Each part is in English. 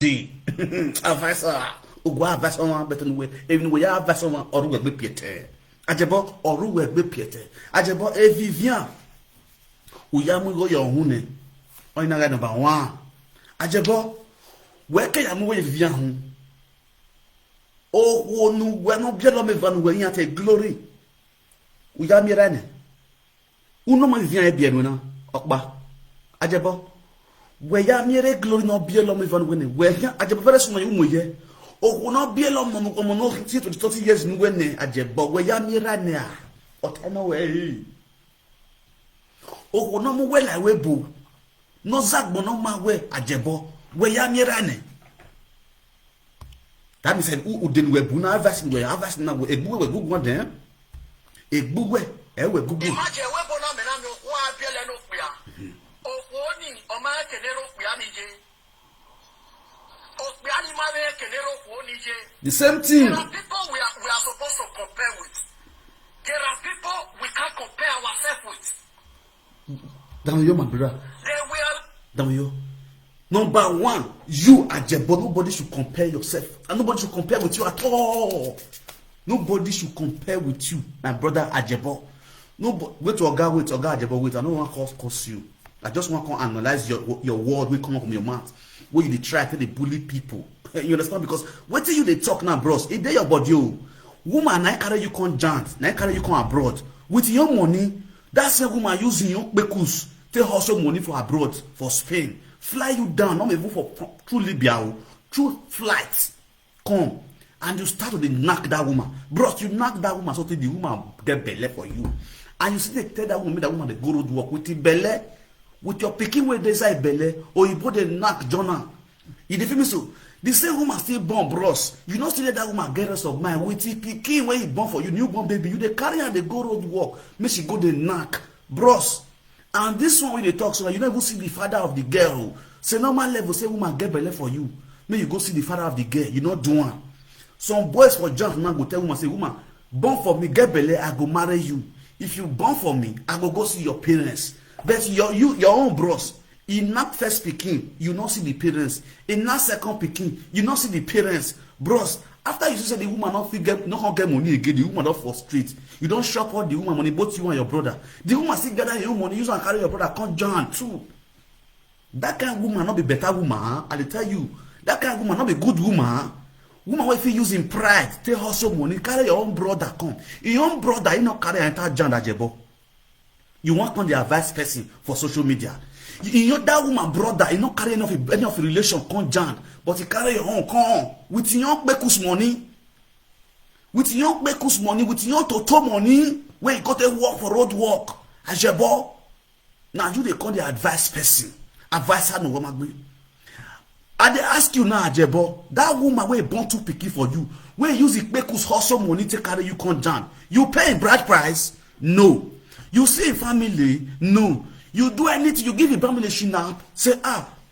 D. Avasa. Ugwa avasa one better way. Even we are avasa one or we be piete. Ajebo or we be piete. Ajebo e vivien. Uyamu go your hune. Oina number 1. Ajebo where can you move vivien hun? Oh no, we no bielo me van we yate glory. Uyami rene. Uno ma vivien e bien na. Okba. Ajebo we ya mere glory no bielo me van we we ajebo very soon you moye. Oh no bielo mo no 30 years nu we ne ajebo we ya mere ne a. Oteno we. Oh no mo we la we bu. No zagbo no ma we ajebo we ya mere ne. That means who didn't we bu na verse we harvest na we egbu we gugu den. Egbu we e we gugu. Imagine we bo na me na me wo abiele no pia. Oni o ma kenero pia ni je. O pia ni ma be kenero ko ni je. The same thing. There are people we are supposed to compare with. There are people we can't compare ourselves with. Damn you, my brother. They will. Damn you. Number 1, you Ajebo. Nobody should compare yourself, and nobody should compare with you at all. Nobody should compare with you, my brother Ajebo. Nobody. Wait, Oga Ajebo. Wait, I don't want to curse you. I just want to analyze your word. We come up from your mouth. Where you try to bully people. You understand? Because what do you they talk now, bros? If they your body, woman, I carry you come jant, I carry you come abroad with your money. That's a woman using your bekus to hustle money for abroad for Spain. Fly you down, not even for through Libya, through flights. Come and you start to knock that woman, bros. You knock that woman so the woman get belly for you, and you see they tell that woman they go road work with the belly, with your picking where they say belly, or you put the knock Jonah. You feel me? So the same woman still born, bros. You not see that woman get rest of mind with the picking where he born for you, newborn baby. You they carry her, they go road work, make she go the knock, bros. And this one when they talk, so you don't even see the father of the girl. Say normal level, say woman get belly for you. May you go see the father of the girl. You not do one. Some boys for jump man go tell woman, say woman, born for me, get belly, I go marry you. If you born for me, I go see your parents. But your own bros, in that first picking, you not see the parents. In that second picking, you not see the parents. Bros, after you say the woman not get money again, the woman not frustrate. You don't shop all the woman money, both you and your brother. The woman still gather your money, use and carry your brother, come join too. That kind of woman not be better woman, huh? I tell you. That kind of woman not be good woman, huh? Woman wey fit use in pride, take hustle money, carry your own brother come. Your own brother, you not carry enter John Ajebo. You want on the advice person for social media. You know that woman brother, you not carry any of relation come John, but you carry your own come with your bekus money. With your bekus money, with your toto money, where you got to work for road work. Ajebo. Now you they call the advice person. Advisor no woman. I they ask you now, Ajebo, that woman where born to picky for you, where use the bekus hustle money to carry you come John. You pay bride price? No. You see a family? No. You do anything, you give a family shinap, say,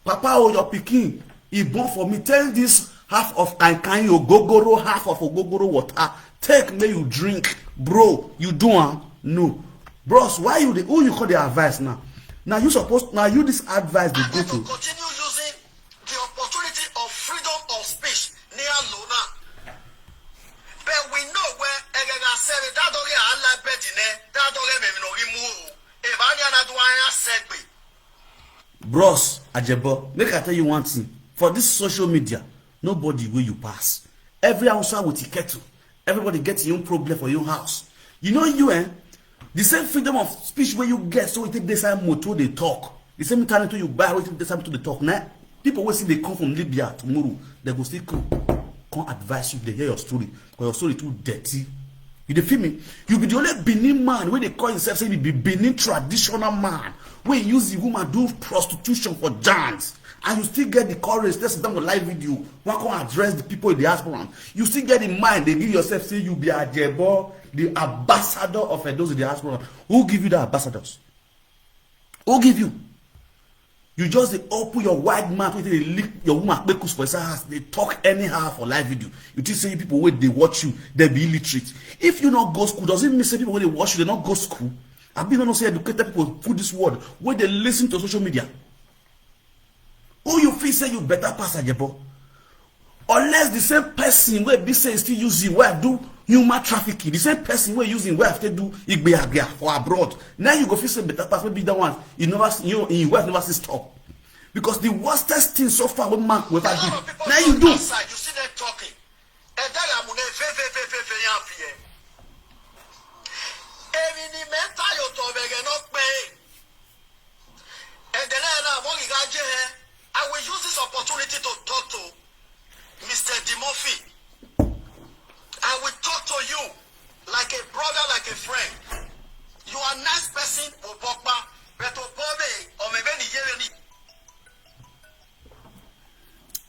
Papa or your pikin, he born for me. Tell this half of kankan, your gogoro, half of gogoro water. Take me, you drink. Bro, you do no. Bros, why you who you call the advice now? Now you this advice they go to. Continue using the opportunity of freedom of speech near Luna. But we know where Egega said that Allah bedine, that remove. Bros, Ajebo, make I tell you one thing. For this social media, nobody will you pass. Every outside with your kettle. Everybody gets your own problem for your house. You know you, the same freedom of speech where you get, so we take this time motor they talk. The same time you buy, we take this time to the talk. Now, people will see they come from Libya tomorrow. They go still come advise you. They hear your story, because your story too dirty. You feel me? You be the only Benin man where they call himself say he be Benin traditional man where he use the woman do prostitution for jams, and you still get the courage. Let's done a live video. One can address the people in the diaspora. You still get in mind. They give yourself say you be Ajebo, the ambassador of those in the diaspora. Who give you the ambassadors? Who give you? You just open your wide mouth with they lick your woman bekus for his house. They talk anyhow for live video. You just say people when they watch you, they be illiterate. If you not go school, doesn't mean say people when they watch you, they not go school. I've been not say educated people through this world when they listen to social media. Who you feel say you better pass Ajebo? Unless the same person where be say still using where do human trafficking, the same person where using where after do igbeagbe for abroad. Now you go feel say better pass maybe that one. You never in where never see stop. Because the worstest thing so far with Mark with that now you do. Outside, you see them talking. And then I'm going to very happy. Any mental you to be not pay. And then I will use this opportunity to talk to Mr. Dimorphy. I will talk to you like a brother, like a friend. You are a nice person, Obokba, but Obobe, or maybe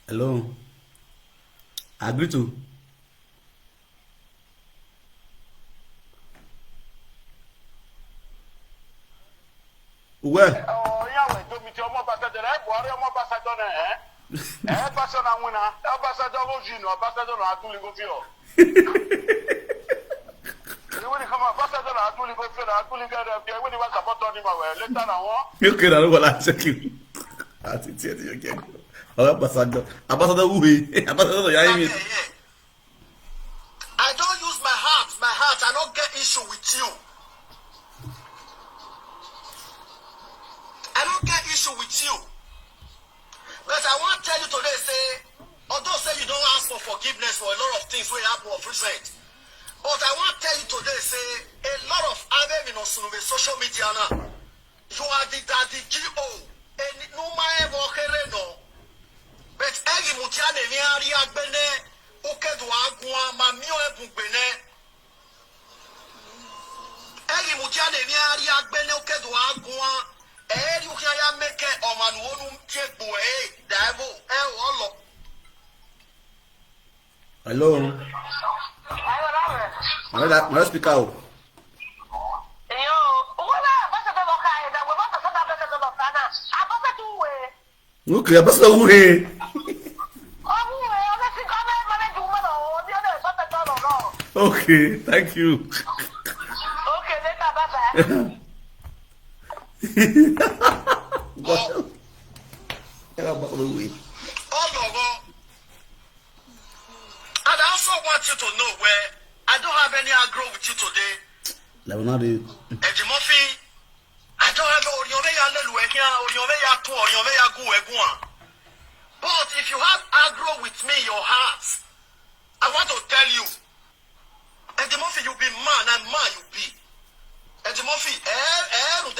Hello. I agree to. Well. Oh, yeah, we do meet your mother. Worry your mother. Ambassador, Ambassador, Ambassador, okay, I don't want to check you. Ambassador, Ambassador, I don't use my heart. My heart, I don't get issue with you. I don't get issue with you. But I want to tell you today, say, although say you don't ask for forgiveness for a lot of things we happen of recent, but I want to tell you today, say, a lot of other social media now, you are the daddy GO, and no man walking no. But every mutiane ni area bene, okay do agua, mamio ebubene. Every mutiane ni area bene, okay do agua. You can make it on my own check away, devil, hello. Hello, speak out. Okay, I'm so away. Okay, thank you. Okay, bye-bye. And I also want you to know where I don't have any aggro with you today. Ejimofi, I don't have but if you have aggro with me, your heart, I want to tell you, Ejimofi, you be man and man you be. Ejimofi,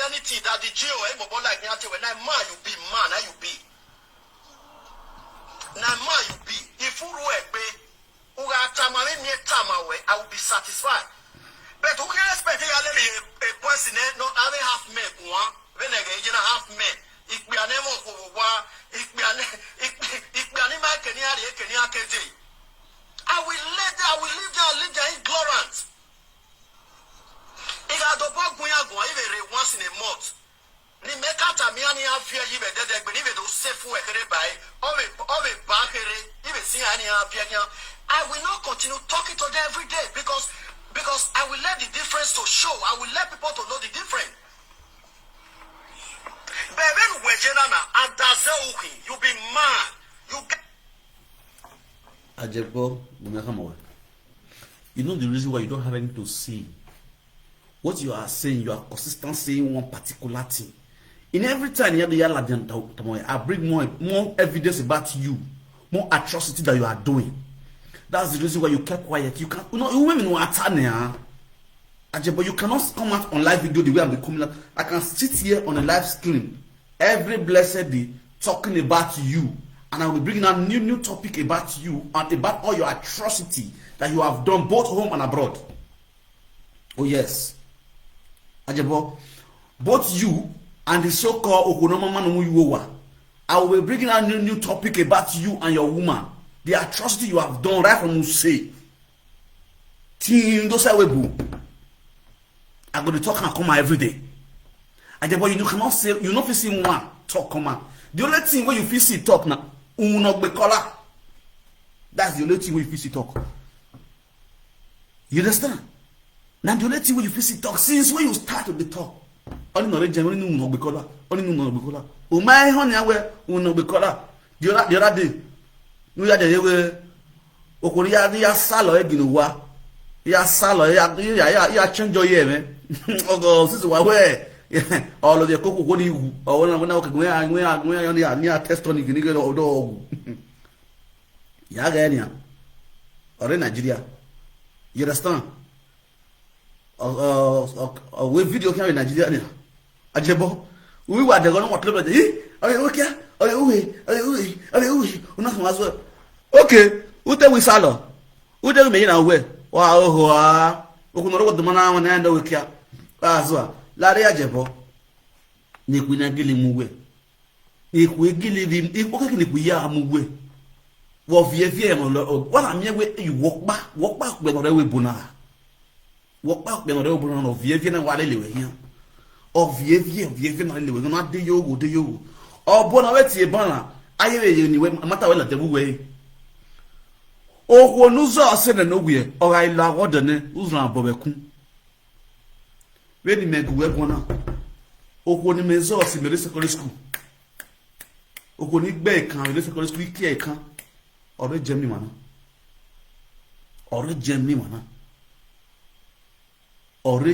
anything that the GO like when I man you be man, you be. Now man you be. If you I will be satisfied. But who can expect a person not having half men, when I get half men? If we are never if we are I will live there ignorant. If I don't go even once in a month, ni mekata miani afia yibe dede gbe ni be do sefu ekere bai o be bakere ibe si ani afia kan. I will not continue talking to them every day because I will let the difference to show. I will let people to know the difference. Beben wejenana adaze uki, you be man. You get Ajebo, you know the reason why you don't have anything to say. What you are saying, you are consistent saying one particular thing. In every time I bring more evidence about you, more atrocity that you are doing. That's the reason why you kept quiet. You can't, you women know Ajebo, you cannot come out on live video the way I'm becoming. I can sit here on a live screen every blessed day talking about you, and I will be bringing out new topic about you and about all your atrocity that you have done both home and abroad. Oh yes, Ajebo, both you and the so-called Okonomama, I will be bringing out new topic about you and your woman. The atrocity you have done right from say. I'm going to talk and come out every day. Ajebo, you cannot say, you not see one talk come out. The only thing where you feel see talk now, that's the only thing where you feel see talk. You understand? Now the only thing where you feel see talk since when you start to the talk. Only no region, only no be color, only no be color. Oh my honey, where no be color. The other day, we had okori ya salo eginu wa ya salo ya change ye me ogo sisi wa we all of the koko ko ni iwu o na o ke gwe ni a testonic ni gelo odo ogu ya ga enia ore Nigeria you understand we video can in Nigeria ni Ajebo we were the one what club okay una so as well okay ute we salo ute me na we wa oho a okunoro wo duma na na ndo we kia azwa lare Ajebo ni ku na gili muwe iku gili di oke ni ku ya muwe wo vie mo lo wa na me we wokpa pe no re we bona wokpa pe no re we bona no vie na wa le we hian o vie na le we no de yogo o bona we tie bona ayere ni we mata we la tebu we o ko nuzo ase na no we o ga ilo awodo ne uzo abobeku we ni megu we bona o ko ni mezo ase mere secondary school o ko ni gbe kan mere secondary school ki e kan ore jemi mana ore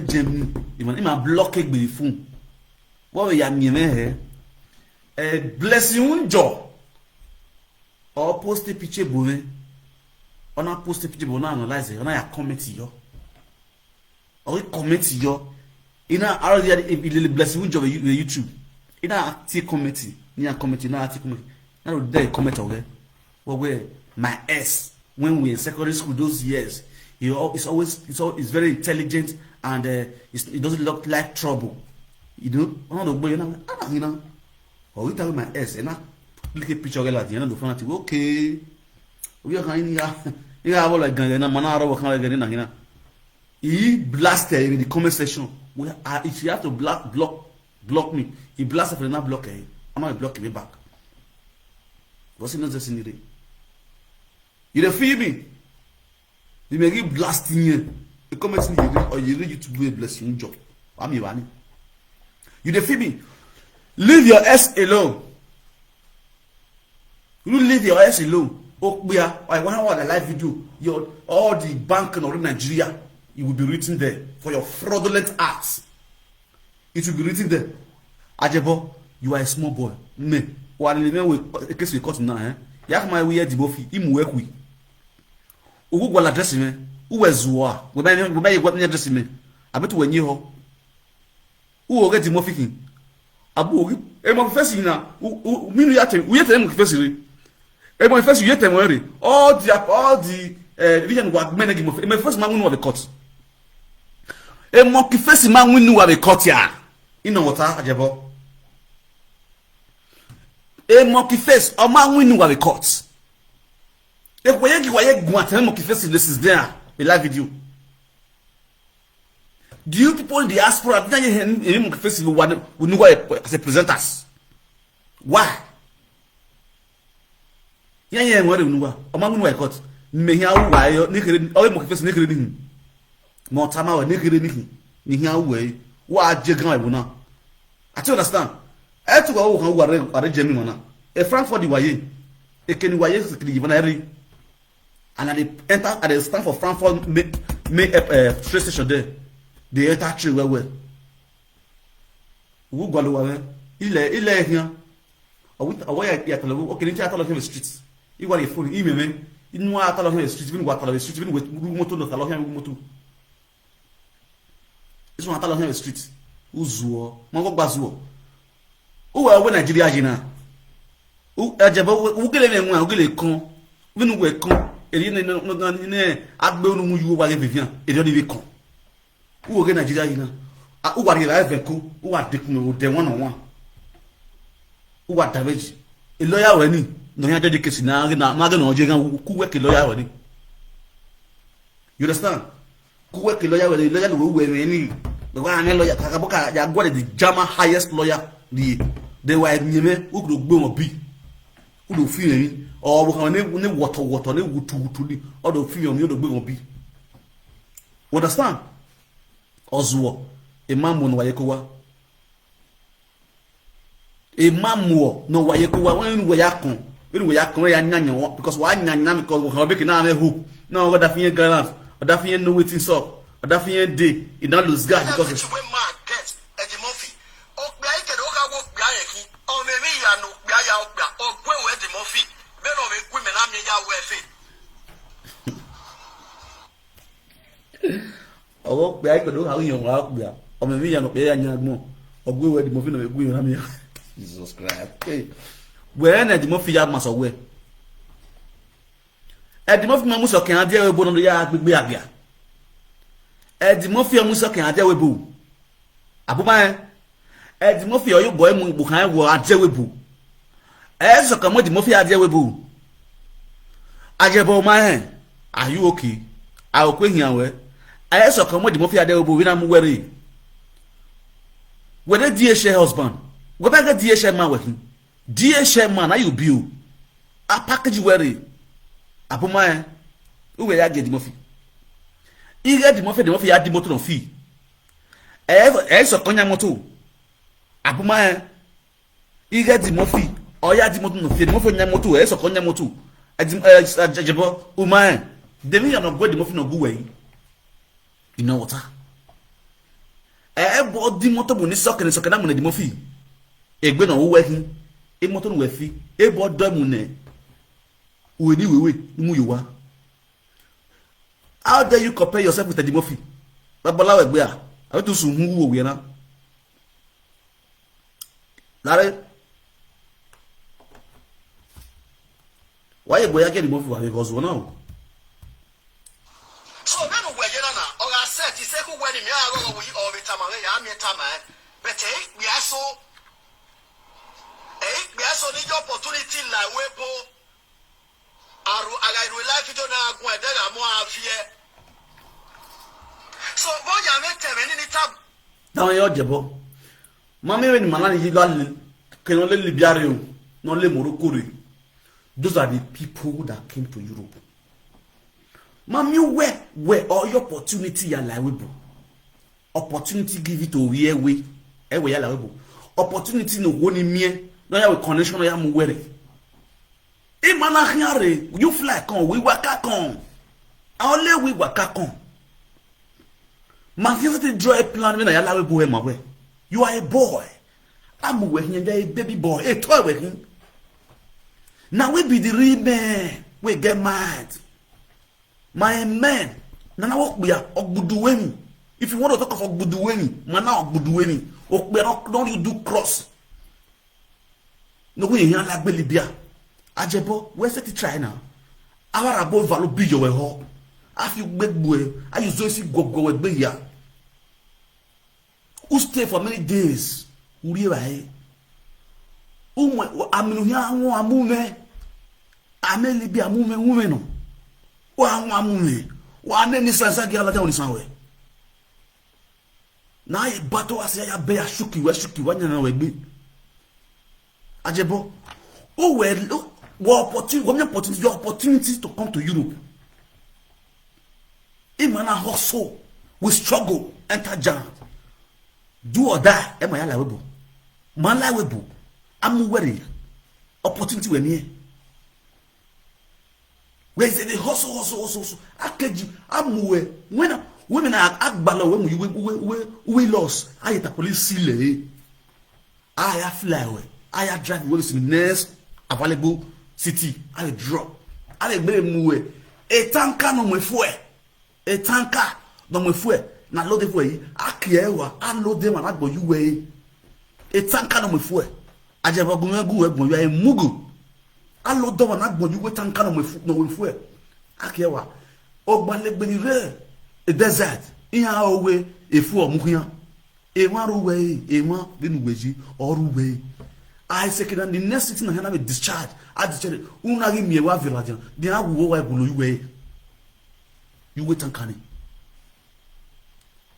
jemi ima block egbe fun wo ya mi me he blessing unjo or post picture bowe ona post picture bo na analyze ona ya comment yo or comment yo ina already blessing unjo YouTube ina ti comment ni a comment na ti comment na do dey comment okay well my ex when we in secondary school those years it's very intelligent and it doesn't look like trouble, you know. One of the boy you know or we tell my ex and I look a picture like the end of the okay we are kind of like na manara wa kan like na he blasted in the comment section where if you have to block me he blasted for not block I'm not block me back what's not just in the you dey feel me you may give blasting here the comments ni or you read YouTube bless you job am you bani you dey feel me leave your ass alone you leave your ass alone okpia I want the live video your all the bank in Nigeria it will be written there for your fraudulent acts it will be written there Ajebo you are a small boy me while we case we cut now yak my we Ajebo fi imu ekwi ogu la address me uwezuwa we buy what address me abetu wenye ho u oge Ajebo fi abu ogi e mo first na minu yate we yate mo first re e mo first yate mo re all the vision work men give me first man win the court e mo first man win the court ya ino water Ajebo e mo first o man win the court e kwaye gwate mo first this is there the live video do you people in the diaspora that you mo first we know as a presenters why yeah ngore nuwa o man win the court me hia wa yo ni kere o mo first ni kere ni mo tama wa ni kere ni hia we wa je gan ibu na I don't understand e to go kan wa jemi mana e Frankfurt di waye e keni waye sekiri givana eri and at the enter at the stand for Frankfurt train station there they enter train well wo gwalo wa ile hia o ya tolo o keni ti atolo him street I wa le phone I meme inu atolo him street bin wa atolo street bin we moto no atolo him moto isu atolo him street uzuo mo go gbazuo o wa we Nigeria jina o Ajebo wo gele me nwa o gele kan binu we kan eri ne agbe onu mu yuwo wa ge vivian eri o de kan wo ge Nigeria jina o wa re live ko o wa de kun o de one on one o wa damage e lawyer we ni no yan de case na ma ge no je gan ku we ke lawyer we ni you understand ku we ke lawyer we lawyer no we ni the one lawyer kakaboka ya go the German highest lawyer they were nyeme o gbo gbo mo bi o do fi yin o bo kan ne woto ne wutu ni o do fi yin o do gbo mo bi understand ozuo imamu no wayekowa imamu no wayekowa won we yakon we ya kon ya nyanyo because wa nyanya because we have na me hope no go da fin gallant or da fin no waiting so or da fin day e don lose guard because we man get Eddie o gba ike do ka go gba yeki o me mi ya no gba ya o gba o gwe we Eddie Murphy me no me gwe me na me ya we fe o gba ike do ka yan wa gba o me mi ya no pe ya nyagbon o gwe we Eddie Murphy no me gwe na me Jesus Christ hey where na Eddie Murphy ya maso we Eddie Murphy ma muso kan ade we bo no ya gbegbe abia Eddie Murphy muso kan ade we bo abuma Eddie Murphy oyo boy mu bu kan wo ade we bo so kan Eddie Murphy ade we bo Ajebo ma are you okay I okwe hian we so kan Eddie Murphy ade we bo we na mu were whether DH husband go back at DH man with him DH man are you build a package were abuma who will get the Murphy he get the Murphy had the motor on fee so konya moto abuma he get the Murphy or ya the motor on fee the Murphy nya moto so konya moto Ajebo uma the me no go the Murphy no go way you know what body motor bu ni sokene sokena mu na the Murphy egbe na wo wahin e motor no wafi e bodo mu ne we ni wewe mu yiwa how dare you compare yourself with the Murphy babalawo egbe a to sun hu wo we na lare why boya get the Murphy because we now so me no we na o ga set say ko we ni me a go we o be tama we ya me tama but we aso we aso ni opportunity la we bo aru agairu life to na gun e da mo afie so bo ya me teme ni tab down your Ajebo mama we ni malani higal ke no le libiare o no le Morocco re those are the people that came to Europe mami where all your opportunity ya la we bo opportunity give it to where we ya la we bo opportunity no wo ni mie no ya we connection no ya mu were e mana hiare you fly kan we waka kan only we waka kan ma fi draw a plan me na ya la we bo e ma we you are a boy I'm we here a baby boy a toy we him now we be the real man we get mad my man na work be ogbuduweni if you want to talk of ogbuduweni man na ogbuduweni okpe don't you do cross no we here like belibia Ajebo we set it try now our abo valo bi yo we ho afi gbegbo e ayu zo si gogo we gbe ya who stay for many days uri right umwe aminu hia anwo amume ameli bi amume no wa anwo amume wa ne ni sansa gi ala ta oni sanwe na e bato ase ya be ya shuki wa nyana we gbe Ajebo oh well opportunity to come to Europe imana hustle we struggle enter jam do or die e ma ya la webo man la webo am worry opportunity we near where is the hustle akeji amuwe when women are agbalo we lost ayeta police sile I fly away I drive we to the next available city I drop I gbere muwe e tanka no mwefu e tanka no mwefu na load for yi akiewa a load them and agbo yuwe e tanka no mwefu Ajebo gungu egbon ya mugu a load them and agbo yuwe tanka no mwefu akiewa ogbalegbe ni re a desert iya owe efu omuhia e waru we e wa binu gbeji oru we I second and the next sitting and have a discharge. I discharge. Una give me a wa village. Then I will go below you way. You wait and canny.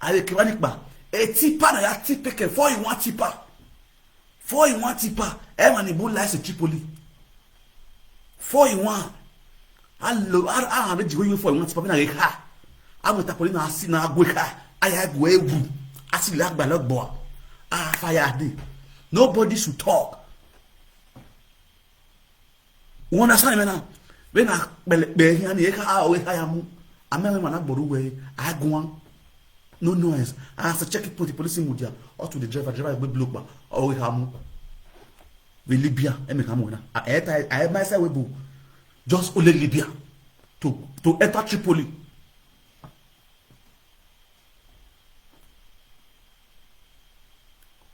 I the ba. A tipper na ya tipper. 4 in 1 tipper. 4 in 1 tipper. Everyone in bull lies a Tripoli. 4 in 1. I have a going for 1 tipper. I ha. I'm with a police. I see now. I have way. I see like by log boy. Fire day. Nobody should talk. You understand me now? When I be here, I am. I'm not going to borrow way. I go on. No noise. I have to check it. Put the police in Mudia or to the driver. Driver will block. Or we have. We Libya. I have myself. Just only Libya to enter Tripoli.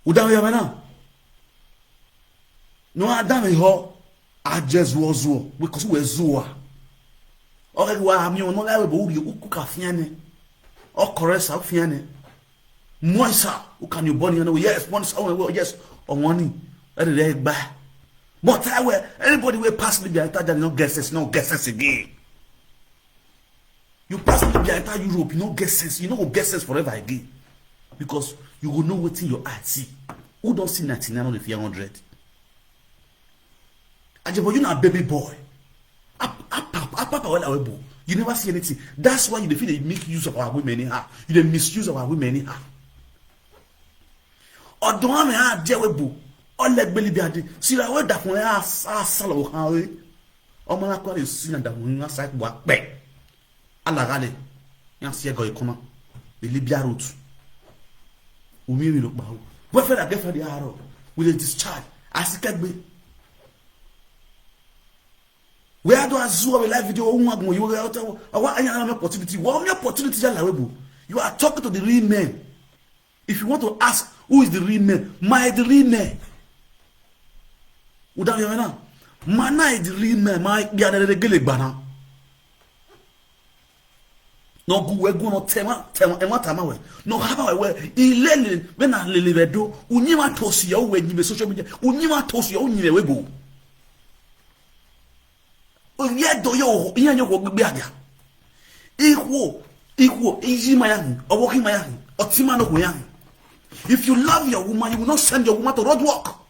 Udawe yana. No adame ho Ajebo zuo because we zuwa. Okay wa mi ono la we bo uri ukuka fiane. O koresa fiane. Moisa ukan you born you know yes once yes or money. Let it back. But I will anybody will pass Libya that no guesses again. You pass Libya enter Europe, you no guesses, you no guesses forever again. Because you will know what in your eye see. Who don't see 99 on the 400? Ajebo, you not a baby boy. You never see anything. That's why you feel they make use of our women anyhow. You they misuse of our women anyhow. Or don't have dear webo. All like belly beard. See that word that when I salo how or man acquire you see that when you side work back. Alagale. Yan see go ikoma. The Libya route. Umi mi look bahu. Boyfriend and girlfriend they are with a discharge. As it can be. Where do I zoom a live video? You are out. What an opportunity. What opportunity you are talking to the real man. If you want to ask who is the real man, the real man. Without you know, mana is the real man. My gather the bana. No go we go no tema tama we. No haba we. Ilele when I live do. Unyima tosi ya we ni social media. Unyima tosi ya unyi we bo. Yedo yo yanyo go gbe aga. Equal easy mayan or walking mayan or timano goyan. If you love your woman, you will not send your woman to road walk.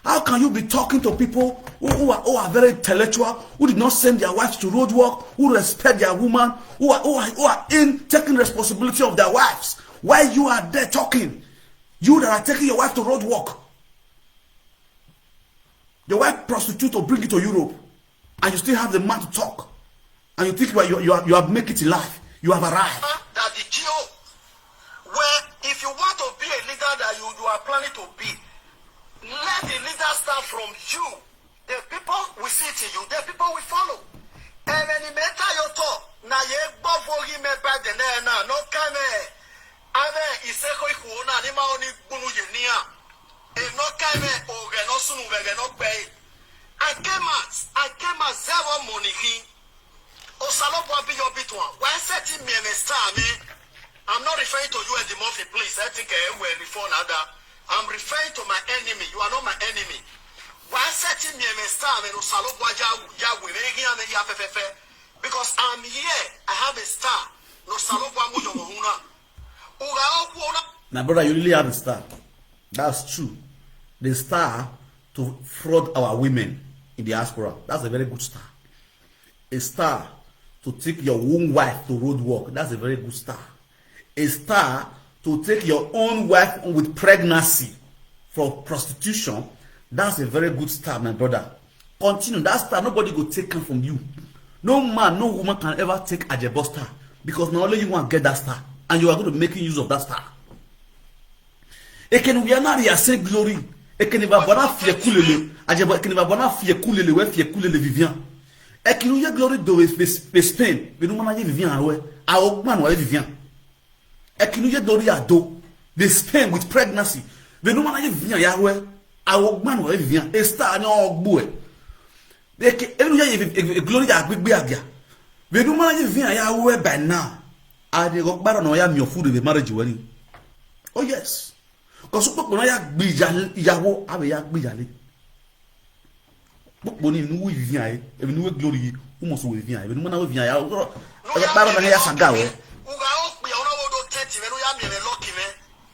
How can you be talking to people who are very intellectual, who did not send their wives to road walk, who respect their woman, who are in taking responsibility of their wives? While you are there talking, you that are taking your wife to road walk, your wife prostitute or bring it to Europe, and you still have the man to talk, and you think you have make it in life, you have arrived. That the GO, where if you want to be a leader that you are planning to be, let the leader start from you. The people will see it in you, the people will follow. And when you mentor your talk, now you go for him by the name, no come. Ave iseko ikuona ni maoni bunu yenia. If no come or no sunu no pay. I came as zero money. Osalobo be your bit one. Why setting me a star, man? I'm not referring to you as the Murphy, please. I think I will before another. I'm referring to my enemy. You are not my enemy. Why setting me a star, man? Osalobo because I'm here. I have a star. No Salobo. My brother, you really have a star. That's true. The star to fraud our women in the diaspora. That's a very good star. A star to take your own wife to road walk. That's a very good star. A star to take your own wife with pregnancy for prostitution. That's a very good star, my brother. Continue. That star, nobody will take it from you. No man, no woman can ever take Ajebo star. Because not only you want to get that star, and you are going to make use of that star. Eken we are not here say glory. Eken va bona fie kulele. Ajebo eken va bona fie kulele we fie kulele Vivian. Eken we glory do Spain. We no man Vivian we. A ogman we Vivian. Eken we glory ado the Spain with pregnancy. We no man Vivian ya we. A ogman we Vivian. A star ni ogbo e. Eken we glory agbegbe agia. We no man Vivian ya we by now. A de ogbara no ya mi ofu the marriage wedding. Oh yes. Because people ya gbijawo abe ya gbijale. People ni nu Vivian e nu glory who must we Vivian e nu na we Vivian ya para na ya saga we. Uga o pe ona wo do 30 me no ya mi me lucky me.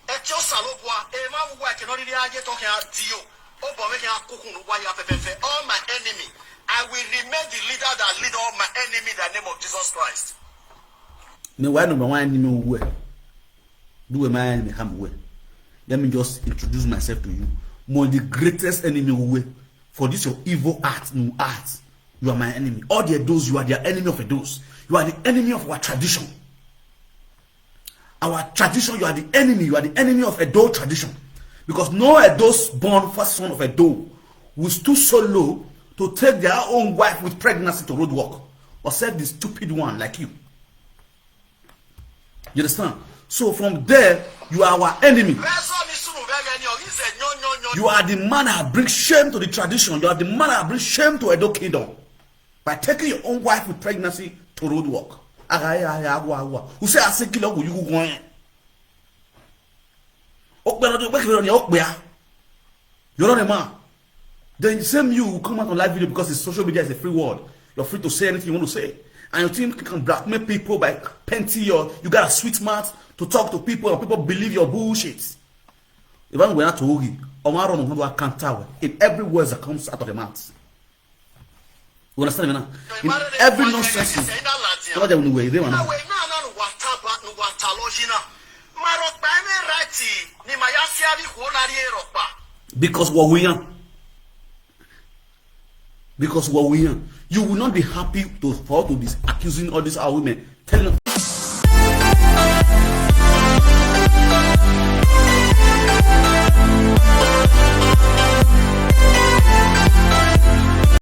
E ti o salobua e ma wo wa ke no ri aje to kan dio. O bo me kan akokun no wa ya pepepe. All my enemy, I will remain the leader that lead all my enemy in the name of Jesus Christ. Me why number one enemy we. Do my enemy come we. Let me just introduce myself to you. More the greatest enemy we for this your evil art, no art. You are my enemy. All the Edos, you are the enemy of Edos. You are the enemy of our tradition. Our tradition, you are the enemy. You are the enemy of Edo tradition. Because no Edo's born first son of Edo will stoop so low to take their own wife with pregnancy to road work. Or said the stupid one like you. You understand? So from there, you are our enemy. You are the man that brings shame to the tradition. You are the man that brings shame to Edo Kingdom. By taking your own wife with pregnancy to road work. Who say I say kilo you go going? You're not a man. Then the same you will come out on live video because it's social media is a free world. You're free to say anything you want to say. And you think you can blackmail people by painting you got a sweet mouth to talk to people and people believe your bullshit. Even when I told you, in every word that comes out of the mouth. You understand me now? In every nonsense. Because what we are. Because what we are. You will not be happy for all to be accusing all these our women. Telling them.